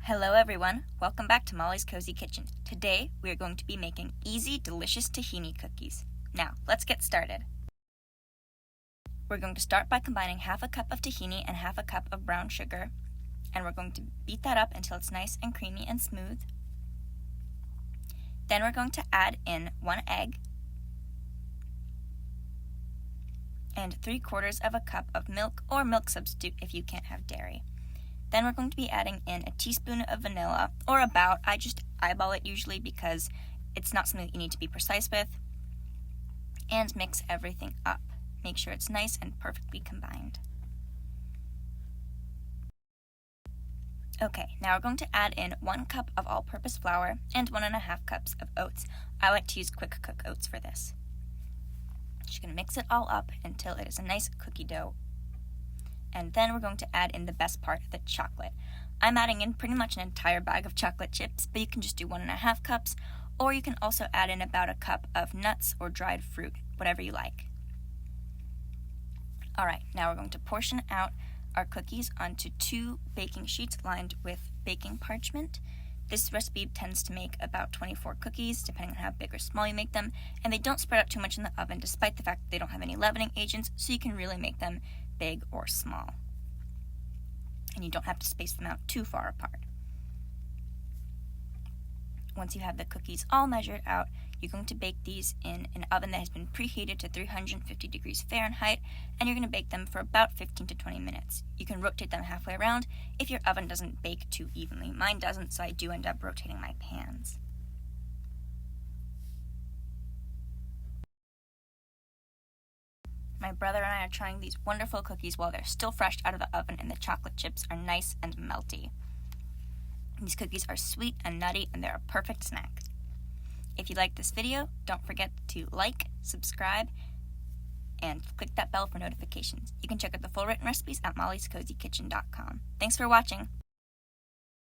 Hello everyone, welcome back to Molly's Cozy Kitchen. Today we are going to be making easy, delicious tahini cookies. Now, let's get started. We're going to start by combining half a cup of tahini and half a cup of brown sugar, and we're going to beat that up until it's nice and creamy and smooth. Then we're going to add in 1 egg and 3/4 of a cup of milk or milk substitute if you can't have dairy. Then we're going to be adding in a teaspoon of vanilla, or about. I just eyeball it usually because it's not something that you need to be precise with. And mix everything up. Make sure it's nice and perfectly combined. Okay, now we're going to add in 1 cup of all-purpose flour and 1.5 cups of oats. I like to use quick cook oats for this. Just going to mix it all up until it is a nice cookie dough. And then we're going to add in the best part, the chocolate. I'm adding in pretty much an entire bag of chocolate chips, but you can just do 1.5 cups, or you can also add in about a cup of nuts or dried fruit, whatever you like. Alright, now we're going to portion out our cookies onto 2 baking sheets lined with baking parchment. This recipe tends to make about 24 cookies, depending on how big or small you make them, and they don't spread out too much in the oven, despite the fact that they don't have any leavening agents, so you can really make them big or small. And you don't have to space them out too far apart. Once you have the cookies all measured out, you're going to bake these in an oven that has been preheated to 350 degrees Fahrenheit, and you're going to bake them for about 15 to 20 minutes. You can rotate them halfway around if your oven doesn't bake too evenly. Mine doesn't, so I do end up rotating my pans. My brother and I are trying these wonderful cookies while they're still fresh out of the oven and the chocolate chips are nice and melty. These cookies are sweet and nutty and they're a perfect snack. If you like this video, don't forget to like, subscribe, and click that bell for notifications. You can check out the full written recipes at mollyscozykitchen.com. Thanks for watching!